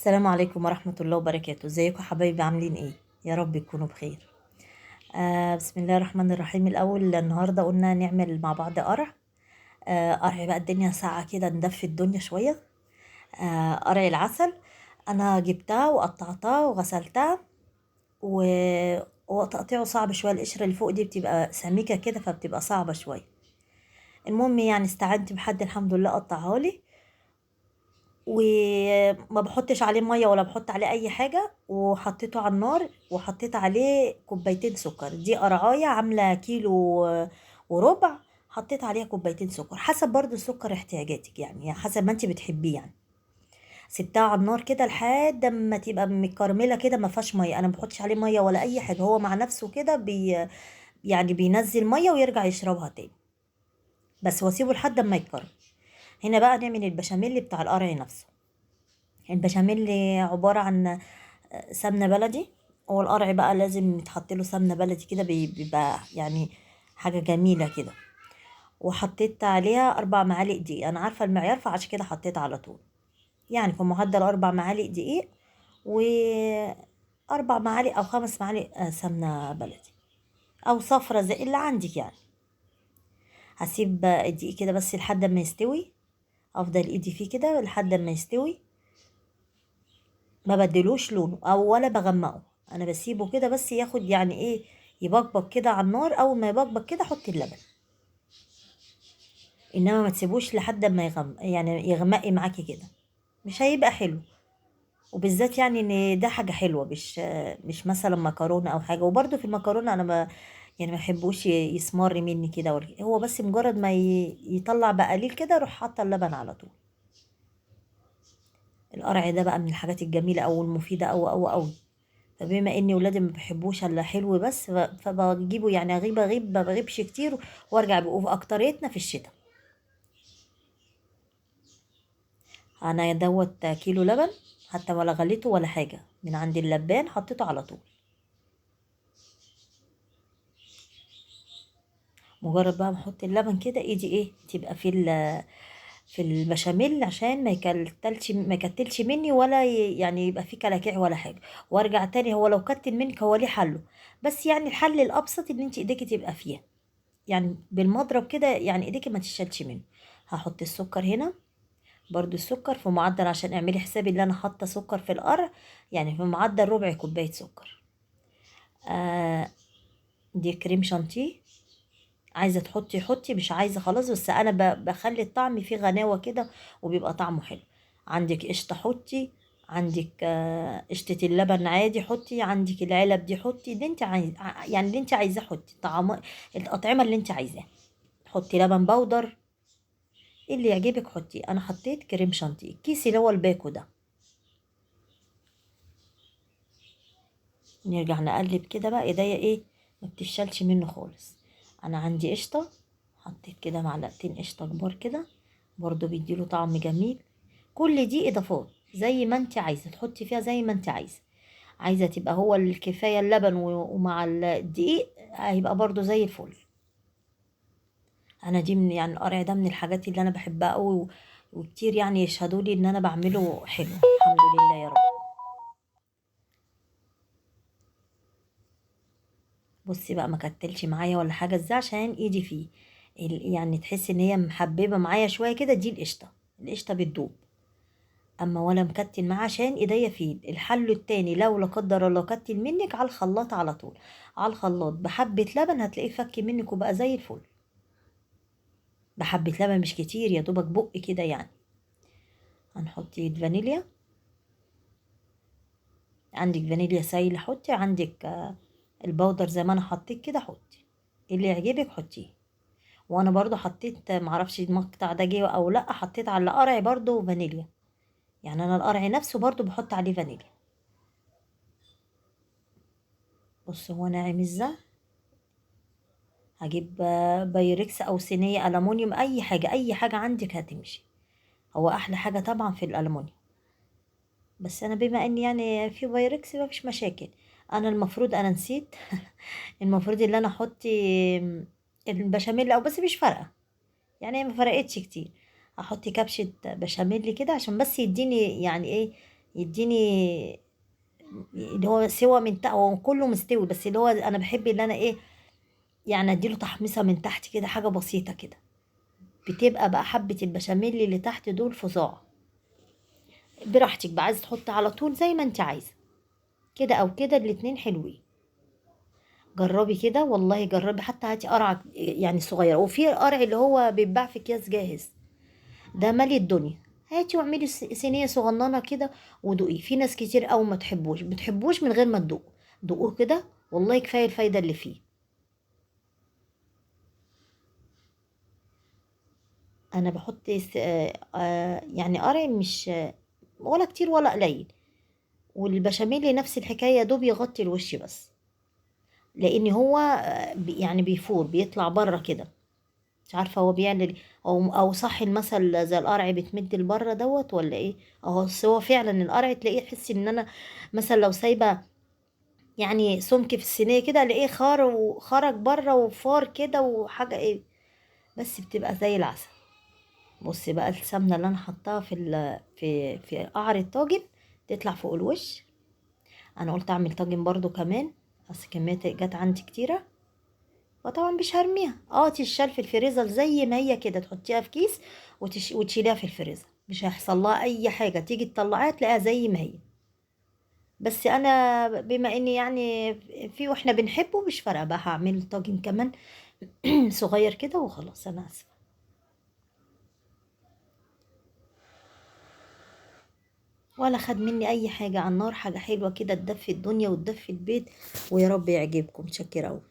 السلام عليكم ورحمة الله وبركاته. ازيكم يا حبايبي؟ عاملين ايه؟ يا رب تكونوا بخير. بسم الله الرحمن الرحيم. الأول النهاردة قلنا نعمل مع بعض قرع. قرع بقى الدنيا ساعة كده ندفي الدنيا شوية. قرع العسل. أنا جبتها وقطعتها وغسلتها و... وتقطيعه صعب شوية، القشرة اللي فوق دي بتبقى سميكة كده فبتبقى صعبة شوية. المهم يعني استعنت بحد الحمد لله قطعها لي، وما بحطش عليه ميه ولا بحط عليه اي حاجه، وحطيته على النار وحطيت عليه كوبايتين سكر. دي قرعايه عامله كيلو وربع. حطيت عليها كوبايتين سكر حسب برضو السكر احتياجاتك، يعني حسب ما انت بتحبيه يعني. سبتها على النار كده لحد ما تبقى مكرمله كده، ما فيهاش ميه. انا ما بحطش عليه ميه ولا اي حاجه، هو مع نفسه كده يعني بينزل ميه ويرجع يشربها تاني، بس واسيبه لحد ما يتكرم. هنا بقى نعمل البشاميل بتاع القرع نفسه. البشاميل عبارة عن سمنة بلدي. هو القرع بقى لازم يتحط له سمنة بلدي كده، بيبقى يعني حاجة جميلة كده. وحطيت عليها 4 معالق دقيق، أنا عارفة المعيار فعشان كده حطيت على طول. يعني في معدل 4 معالق دقيق، و4 معالق أو 5 معالق سمنة بلدي أو صفرة زي اللي عندك يعني. هسيب الدقيق كده بس لحد ما يستوي. أفضل إيدي فيه كده لحد ما يستوي، ما بدلوش لونه او ولا بغمقه. انا بسيبه كده بس ياخد يعني ايه، يبقبق كده على النار. اول ما يبقبق كده حطي اللبن، انما ما تسيبوش لحد ما يعني يغمقي معاكي كده، مش هيبقى حلو. وبالذات يعني ان ده حاجه حلوه، مش مثلا مكرونه او حاجه. وبرده في المكرونه انا يعني ما بحبوش يسمر مني كده، هو بس مجرد ما يطلع بقليل كده اروح حاطه اللبن على طول. القرع ده بقى من الحاجات الجميله او المفيده او قوي. فبما اني ولادي ما بيحبوش الا حلو بس، فبجيبه يعني اغيب ما بغيبش كتير وارجع بيه. وفي اكتريتنا في الشتاء. انا دوت كيلو لبن، حتى ولا غليته ولا حاجه، من عند اللبان حطيته على طول. مجرد بقى ما احط اللبن كده ايدي ايه تبقى في البشاميل، عشان ما يكتلش مني ولا يعني يبقى فيه كلاكيع ولا حاجه. وارجع تاني، هو لو كتل منك هو ليه حله، بس يعني الحل الابسط ان انت ايديكي تبقى فيها، يعني بالمضرب كده، يعني ايديكي ما تشالش منه. هحط السكر هنا. برضو السكر في معدل، عشان اعملي حسابي اللي انا حاطه سكر في القرع، يعني في معدل ربع كوبايه سكر. آه دي كريم شانتيه. عايزه تحطي حطي، مش عايزه خلاص، بس انا بخلي الطعم فيه غناوه كده وبيبقى طعمه حلو. عندك قشطه حطي، عندك قشطه اللبن عادي حطي، عندك العلب دي حطي، اللي انت عايزه يعني اللي انت عايزاه حطي طعم الاطعمه اللي انت عايزاها. حطي لبن بودر، إيه اللي يعجبك حطي. انا حطيت كريم شانتيه الكيس اللي هو الباكو ده. نرجع نقلب كده بقى، ايديا ايه ما بتفشلش منه خالص. انا عندي قشطه، حطيت كده معلقتين قشطه كبار كده، برضو بيديله طعم جميل. كل دي اضافات زي ما انت عايزه تحطي فيها، زي ما انت عايزه. عايزه تبقى هو الكفايه اللبن ومع الدقيق هيبقى برضو زي الفل. انا دي من يعني القرع ده من الحاجات اللي انا بحبها قوي، وكتير يعني يشهدوا لي ان انا بعمله حلو الحمد لله يا رب. بصي بقى ما كتلش معايا ولا حاجه ازاي، عشان ايدي فيه يعني تحسي ان هي محببه معايا شويه كده. دي القشطه بتدوب. اما ولا مكتل معاه عشان ايديا فيه. الحل التاني لو لا قدر الله كتل منك، على الخلاط على طول. على الخلاط بحبه لبن هتلاقيه فك منك وبقى زي الفل. بحبه لبن مش كتير، يا دوبك بق كده يعني. هنحط فانيليا. عندك فانيليا سايله حطي، عندك البودر زي ما انا حطيت كده حطي، اللي يعجبك حطيه. وانا برضو حطيت، معرفش المقطع ده جه او لا، حطيت على القرع برضو فانيليا. يعني انا القرع نفسه برضو بحط عليه فانيليا. بص هو ناعم ازاي. هجيب بايركس او صينيه الومنيوم، اي حاجه عندك هتمشي. هو احلى حاجه طبعا في الالومنيوم، بس انا بما اني يعني في بايركس مفيش مشاكل. انا المفروض انا نسيت المفروض ان انا احط البشاميل، او بس مش فارقه، يعني ما فرقتش كتير. هحط كبشة بشاميل كده عشان بس يديني يعني ايه، يديني اللي هو سوا من تحت، هو كله مستوي بس اللي هو انا بحب ان انا ايه، يعني اديله تحميصه من تحت كده، حاجه بسيطه كده. بتبقى بقى حبه البشاميل اللي تحت دول فظاع. براحتك بقى، عايزه تحطي على طول زي ما انت عايزه، كده او كده الاتنين حلوين. جربي كده والله، جربي حتى هاتي قرع يعني صغير، وفي قرع اللي هو بيتباع في اكياس جاهز، ده مالي الدنيا. هاتي واعملي صينيه صغننه كده ودوقيه. في ناس كتير قوي ما تحبوش، بتحبوش من غير ما تدوق، دوقوه كده والله كفايه الفايده اللي فيه. انا بحط يعني قرع مش ولا كتير ولا قليل. والبشاميل نفس الحكايه، دوب يغطي الوش بس، لان هو يعني بيفور بيطلع بره كده. مش عارفه هو بيعمل إيه. او صح المثل زي القرع بتمد لبره دوت ولا ايه. اهو بس هو فعلا القرع تلاقيه، تحسي ان انا مثلا لو سايبه يعني سمك في الصينيه كده، الاقيه خرج بره وفار كده وحاجه ايه، بس بتبقى زي العسل. بصي بقى السمنه اللي انا حطاها في قعر الطاجن تطلع فوق الوش. انا قلت اعمل طاجن برضو كمان، بس كمية جت عندي كتيره، وطبعا مش هرميها، تشال في الفريزر زي ما هي كده، تحطيها في كيس وتشيليها في الفريزر، مش هيحصل لها اي حاجه، تيجي تطلعيها تلاقيها زي ما هي. بس انا بما اني يعني في واحنا بنحبه مش فارقه بقى، هعمل طاجن كمان صغير كده وخلاص. انا اسفه. ولا خد مني اي حاجه على النار، حاجه حلوه كده تدفي الدنيا وتدفي البيت، ويا رب يعجبكم. شكرا أوي.